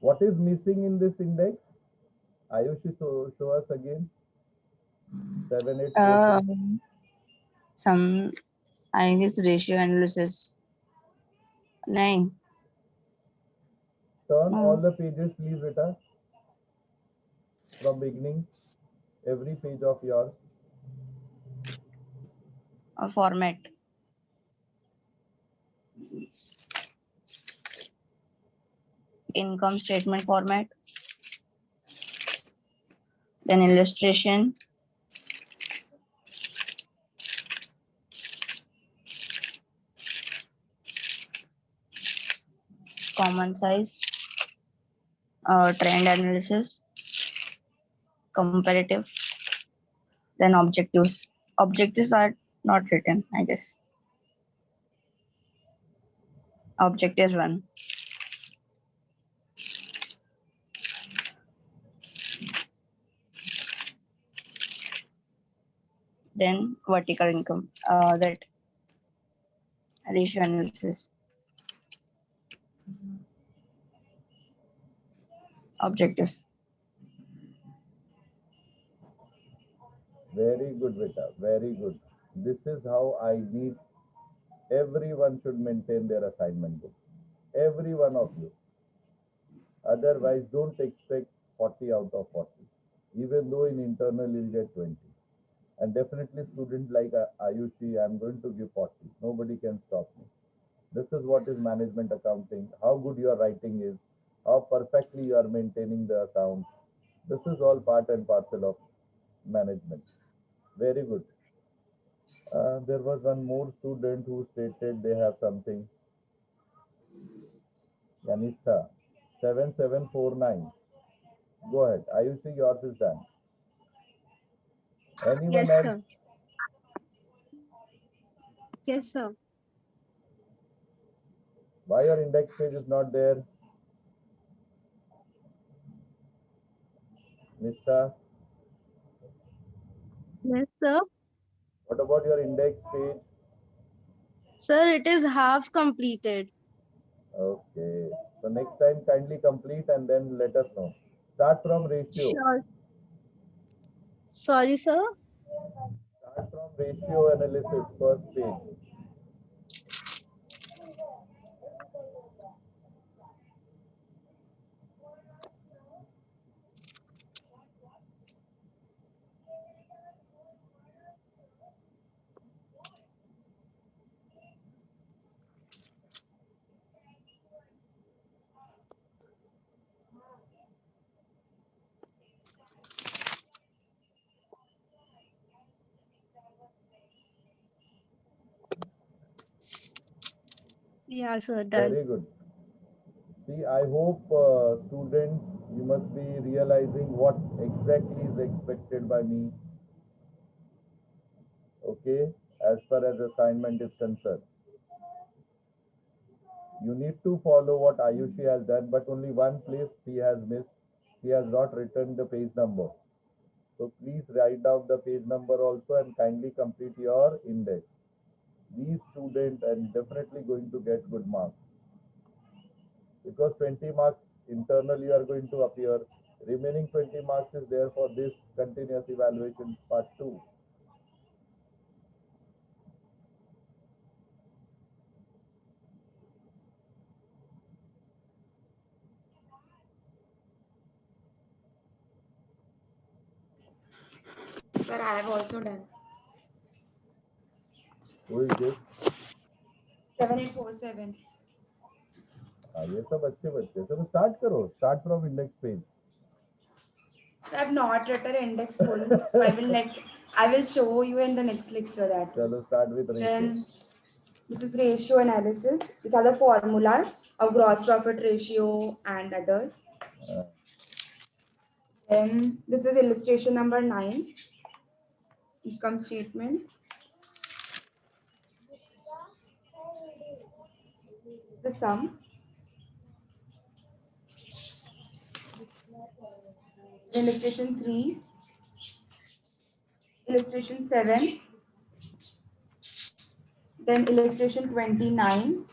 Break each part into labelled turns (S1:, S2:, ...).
S1: What is missing in this index? Ayushi, show us again. 7843.
S2: Some, I guess, ratio analysis. Nahin.
S1: Turn all the pages, please, beta. From beginning, every page of yours.
S2: Format. Income statement format. Then illustration. Common size. Trend analysis. Comparative. Then objectives. Objectives are not written, I guess. Objectives 1. Then vertical income. That ratio analysis. Objectives.
S1: Very good, beta. Very good. This is how I need. Everyone should maintain their assignment book. Every one of you. Otherwise, don't expect 40 out of 40. Even though in internal you'll get 20. And definitely students like Ayushi, I'm going to give 40. Nobody can stop me. This is what is management accounting, how good your writing is, how perfectly you are maintaining the account. This is all part and parcel of management. Very good. There was one more student who stated they have something. Yanista, 7749. Go ahead. Ayushi, yours is done. Anyone
S3: Yes,
S1: else?
S3: sir. Yes, sir.
S1: Why your index page is not there? Nista,
S3: Yes, sir.
S1: what about your index page?
S3: Sir, it is half completed.
S1: Okay. So next time kindly complete and then let us know. Start from ratio.
S3: Sure. Sorry, sir.
S1: Start from ratio analysis, first page.
S3: Yeah, sir. Done.
S1: Very good. See, I hope students, you must be realizing what exactly is expected by me. Okay, as far as assignment is concerned. You need to follow what Ayushi has done, but only one place she has missed. She has not written the page number. So please write down the page number also and kindly complete your index. These students are definitely going to get good marks. Because 20 marks internally are going to appear. Remaining 20 marks is there for this continuous evaluation part 2.
S4: Sir, I have also done.
S1: Who is this?
S4: 7847.
S1: ये सब अच्छे बच्चे चलो start करो start from index page
S4: So I have not written index full, so I will show you in the next lecture that.
S1: चलो start with ratio.
S4: Then this is ratio analysis. These are the formulas of gross profit ratio and others. Then this is illustration number 9. Income statement. The sum. Illustration 3. Illustration 7. Then illustration 29.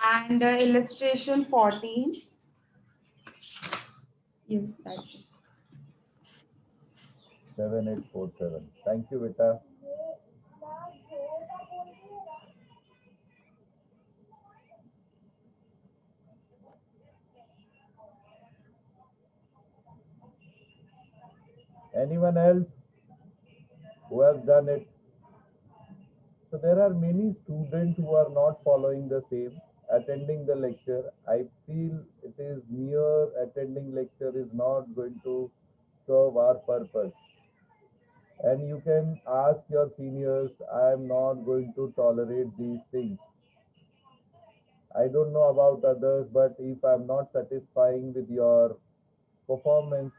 S4: And illustration 14. Yes, that's it.
S1: 7847. Thank you, Vita. Anyone else who has done it? So there are many students who are not following the same, attending the lecture. I feel it is mere attending lecture is not going to serve our purpose. And you can ask your seniors, I am not going to tolerate these things. I don't know about others, but if I'm not satisfying with your performance,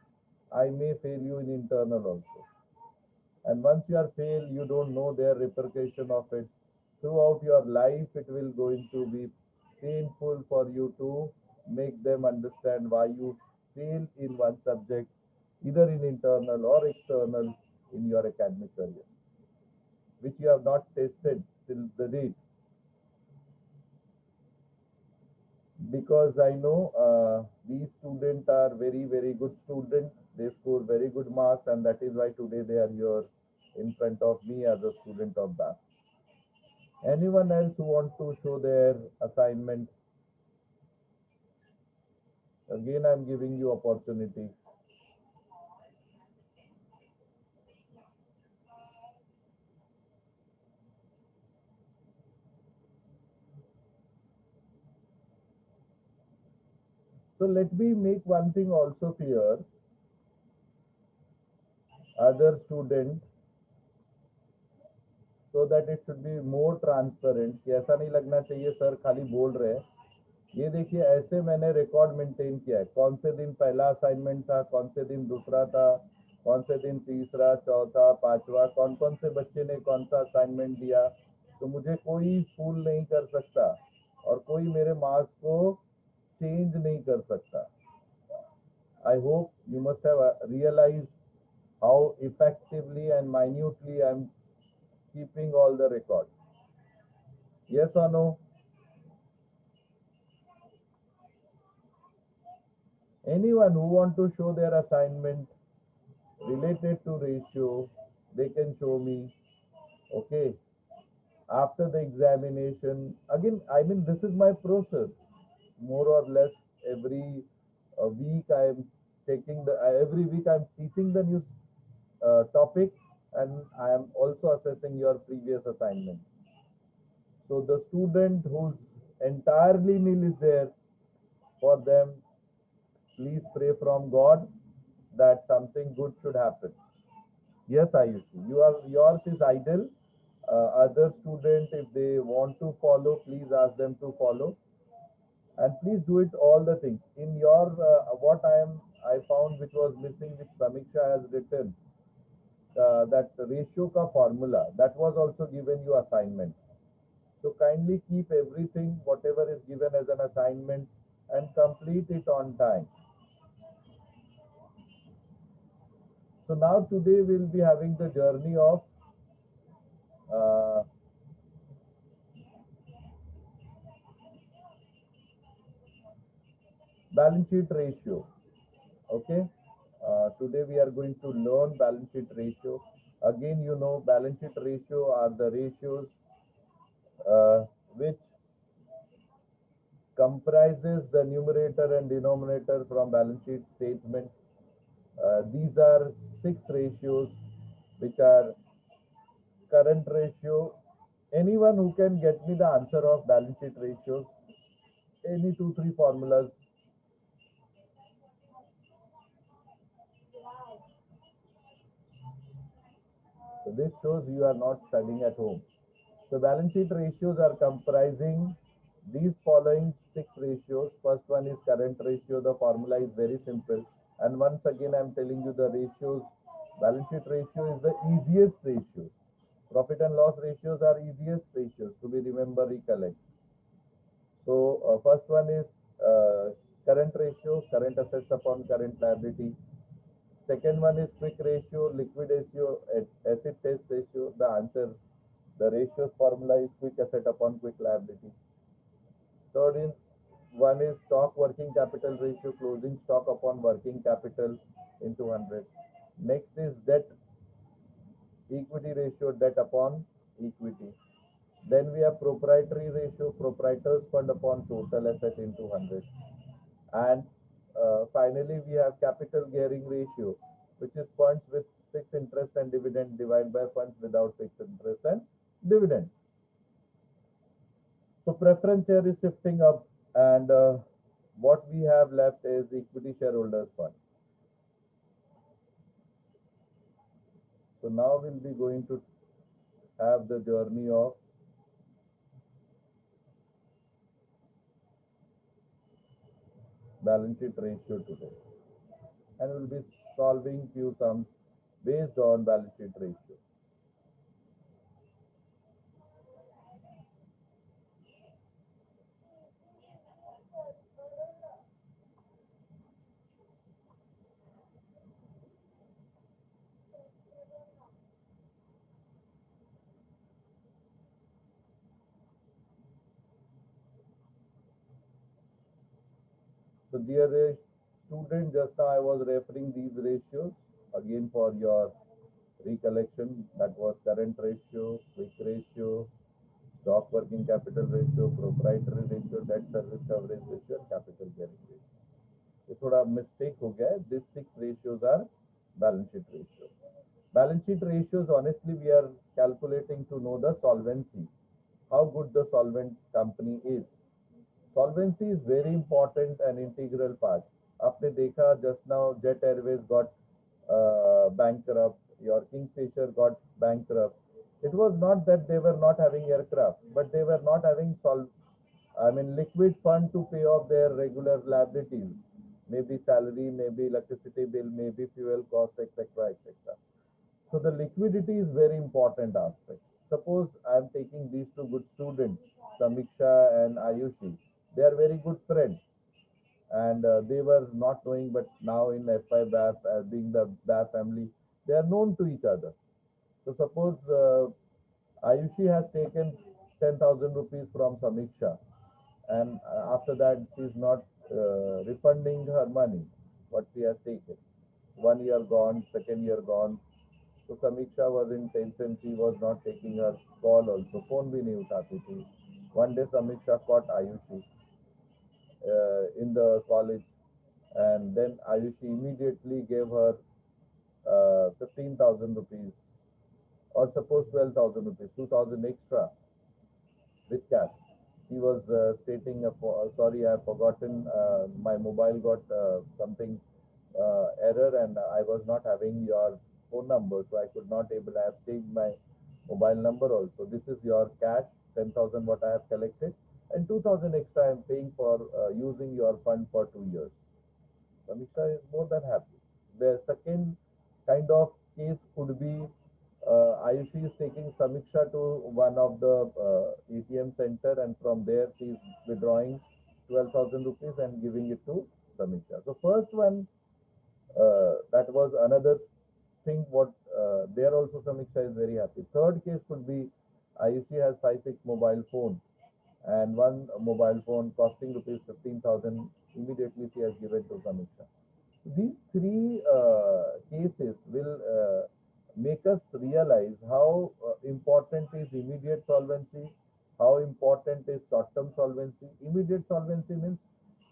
S1: I may fail you in internal also. And once you are failed, you don't know their repercussion of it. Throughout your life, it will going to be painful for you to make them understand why you fail in one subject, either in internal or external in your academic career, which you have not tested till the date. Because I know these students are very, very good students. They score very good marks, and that is why today they are here in front of me as a student of that. Anyone else who want to show their assignment? Again, I'm giving you opportunity. So let me make one thing also clear. Other student, so that it should be more transparent कि ऐसा नहीं लगना चाहिए sir खाली बोल रहे हैं. ये देखिए ऐसे मैंने रिकॉर्ड मेंटेन किया है. कौन से दिन पहला असाइनमेंट था, कौन से दिन दूसरा था, कौन से दिन तीसरा, चौथा, पांचवा, कौन कौन से बच्चे ने कौन सा असाइनमेंट दिया. तो मुझे कोई फूल नहीं कर सकता और कोई मेरे मार्क्स को चेंज नहीं कर सकता. I hope you must have realized how effectively and minutely I am keeping all the records. Yes or no? Anyone who want to show their assignment related to ratio, they can show me. Okay. After the examination, again, I mean, this is my process. More or less every week I am taking the, every week I am teaching the new topic, and I am also assessing your previous assignment. So the student whose entirely nil is there, for them, please pray from God that something good should happen. Yes, Ayushi, yours is ideal. Other student, if they want to follow, please ask them to follow, and please do it all the things. In your what I found which was missing, which Samiksha has written, that ratio ka formula that was also given you assignment. So kindly keep everything, whatever is given as an assignment, and complete it on time. So now today we'll be having the journey of balance sheet ratio. Okay. Today we are going to learn balance sheet ratio. Again, you know, balance sheet ratio are the ratios which comprises the numerator and denominator from balance sheet statement. These are 6 ratios which are current ratio. Anyone who can get me the answer of balance sheet ratios, any 2-3 formulas. So this shows you are not studying at home. So balance sheet ratios are comprising these following 6 ratios. First one is current ratio. The formula is very simple. And once again, I am telling you the ratios. Balance sheet ratio is the easiest ratio. Profit and loss ratios are easiest ratios to be remember, recollect. So first one is current ratio, current assets upon current liability. Second one is quick ratio, liquid ratio, acid test ratio. The answer, the ratios formula is quick asset upon quick liability. Third in one is stock working capital ratio, closing stock upon working capital into 100. Next is debt equity ratio, debt upon equity. Then we have proprietary ratio, proprietors fund upon total asset into 100. And finally, we have capital gearing ratio, which is funds with fixed interest and dividend divided by funds without fixed interest and dividend. So preference here is shifting up, and what we have left is equity shareholders fund. So now we'll be going to have the journey of balance sheet ratio today, and we'll be solving few sums based on balance sheet ratio. So dear student, just now I was referring these ratios again for your recollection. That was current ratio, quick ratio, stock working capital ratio, proprietary ratio, debt service coverage ratio, and capital gearing ratio. ये थोड़ा mistake हो गया है. These 6 ratios are balance sheet ratio. Balance sheet ratios, honestly, we are calculating to know the solvency, how good the solvent company is. Solvency is very important and integral part. आपने देखा just now Jet Airways got bankrupt, your Kingfisher got bankrupt. It was not that they were not having aircraft, but they were not having liquid fund to pay off their regular liabilities, maybe salary, maybe electricity bill, maybe fuel cost, etc., etc. So the liquidity is very important aspect. Suppose I am taking these two good students, Samiksha and Ayushi. They are very good friends, and they were not knowing, but now in FI BAF, being the BAF family, they are known to each other. So suppose Ayushi has taken 10,000 rupees from Samiksha, and after that she is not refunding her money, what she has taken. 1 year gone, second year gone. So Samiksha was in tension. She was not taking her call also. Phone bhi nahi उठाती थी. One day Samiksha caught Ayushi in the college, and then Ayushi immediately gave her 15,000 rupees, or suppose 12,000 rupees, 2,000 extra with cash. She was stating, sorry, I have forgotten, my mobile got something error, and I was not having your phone number, so I could not able. I have changed my mobile number also. This is your cash, 10,000 what I have collected, and 2,000 extra I am paying for using your fund for 2 years. Samiksha is more than happy. The second kind of case could be Ayushi is taking Samiksha to one of the ATM center, and from there she is withdrawing 12,000 rupees and giving it to Samiksha. So first one, that was another thing. What there also Samiksha is very happy. Third case could be Ayushi has 5-6 mobile phones, and one mobile phone costing rupees 15,000. Immediately she has given to Samiksha. These three cases will make us realize how important is immediate solvency, how important is short-term solvency. Immediate solvency means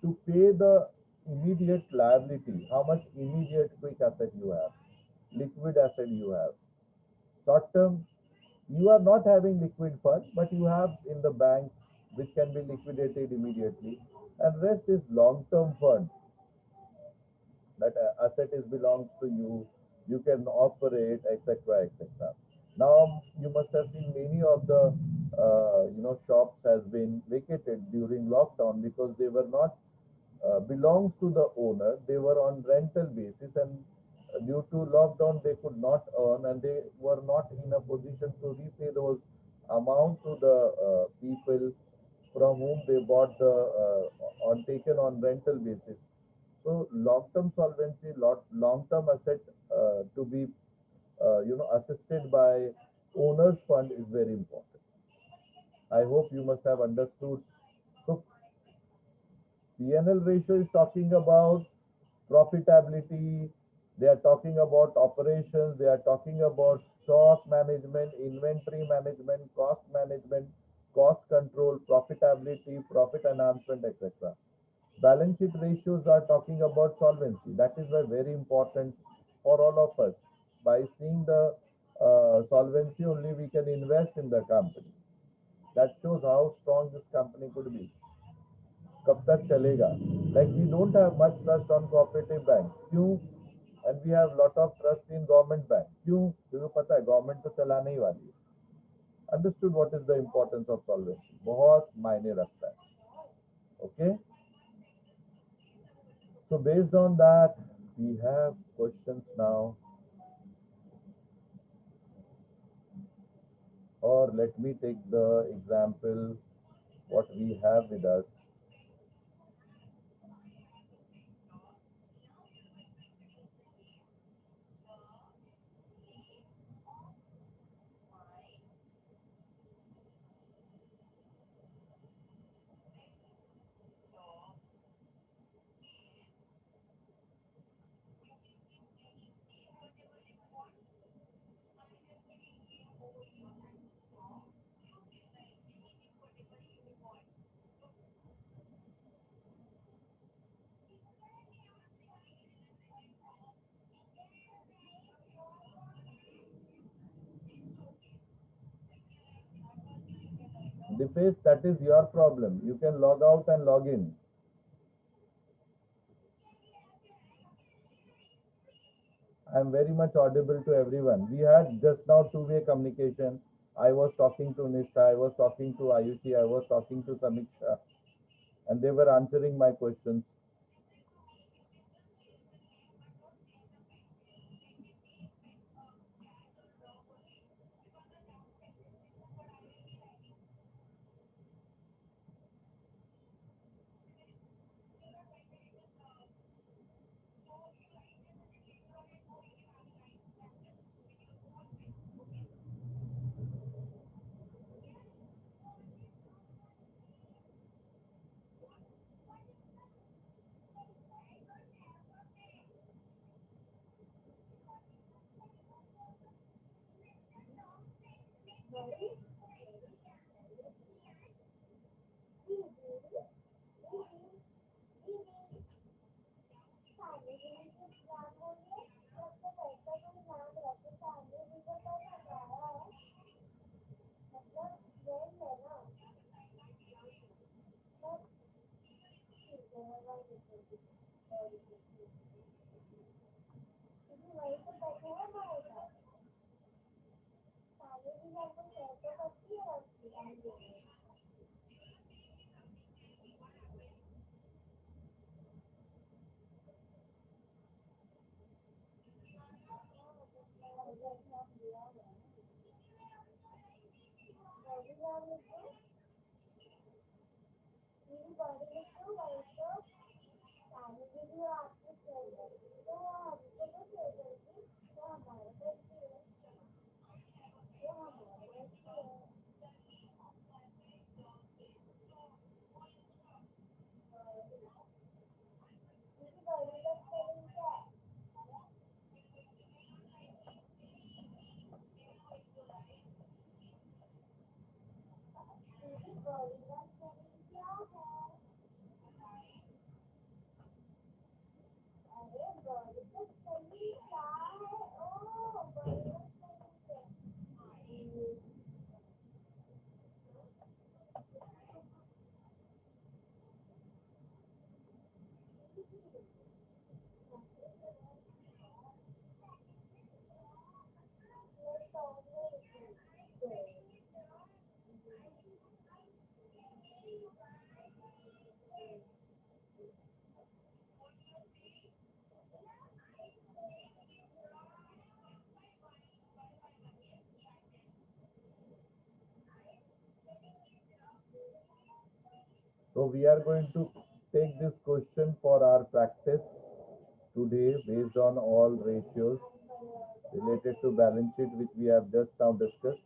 S1: to pay the immediate liability, how much immediate quick asset you have, liquid asset you have. Short-term, you are not having liquid fund, but you have in the bank which can be liquidated immediately, and rest is long-term fund. That asset is belongs to you, you can operate, etc., etc. Now you must have seen many of the shops has been vacated during lockdown because they were not belongs to the owner. They were on rental basis, and due to lockdown they could not earn, and they were not in a position to repay those amount to the people from whom they bought the on taken on rental basis. So long-term solvency, long-term asset to be assisted by owners fund is very important. I hope you must have understood. So P&L ratio is talking about profitability. They are talking about operations. They are talking about stock management, inventory management, cost management, cost control, profitability, profit enhancement, etc. Balance sheet ratios are talking about solvency. That is why very important for all of us. By seeing the solvency only, we can invest in the company. That shows how strong this company could be. कब तक चलेगा? Like we don't have much trust on cooperative banks. क्यों? And we have lot of trust in government bank. क्यों? क्योंकि पता है government तो चलाने ही वाली है. Understood what is the importance of solvency? बहुत मायने रखता है. Okay. So based on that, we have questions now. Or let me take the example what we have with us. Dipesh, that is your problem. You can log out and log in. I am very much audible to everyone. We had just now two-way communication. I was talking to Nishtha, I was talking to Ayushi, I was talking to Samiksha, and they were answering my questions. So we are going to take this question for our practice today based on all ratios related to balance sheet which we have just now discussed.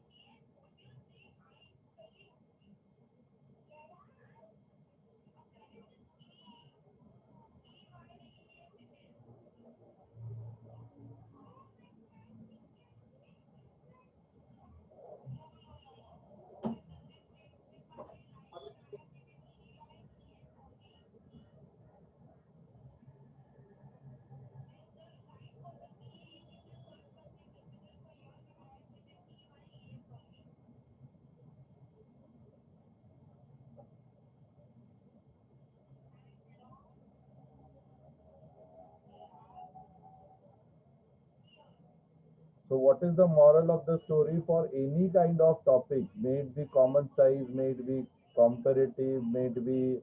S1: So what is the moral of the story for any kind of topic, may it be common size, may it be comparative, may it be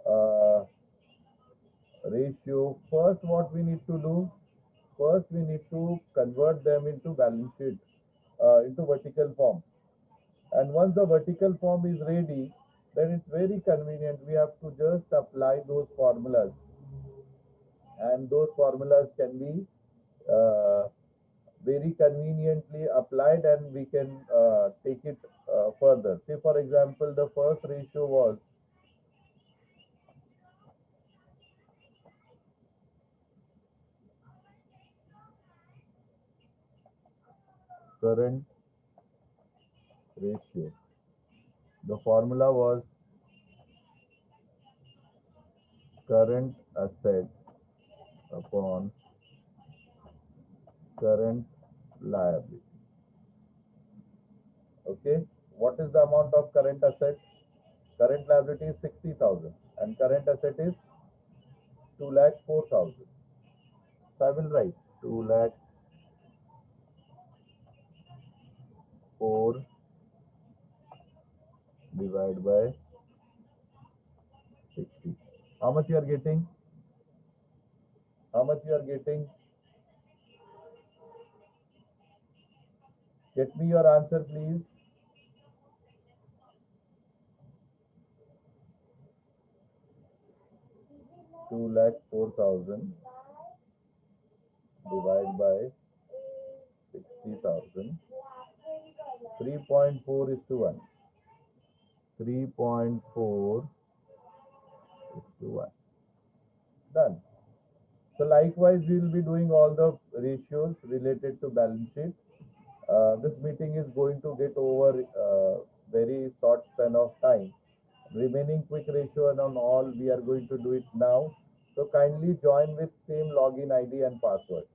S1: uh, ratio? First, what we need to do? First, we need to convert them into balance sheet, into vertical form. And once the vertical form is ready, then it's very convenient. We have to just apply those formulas, and those formulas can be very conveniently applied, and we can take it further. Say, for example, the first ratio was current ratio. The formula was current asset upon current liability. Okay, what is the amount of current asset? Current liability is 60,000 and current asset is 2,04,000. So I will write 2,04,000 divided by 60. How much you are getting? How much you are getting? Get me your answer, please. Two lakh 4,000 divided by 60,000. 3.4 is to 1. 3.4 is to 1. Done. So likewise, we will be doing all the ratios related to balance sheet. This meeting is going to get over very short span of time. Remaining quick ratio and on all, we are going to do it now. So kindly join with same login ID and password.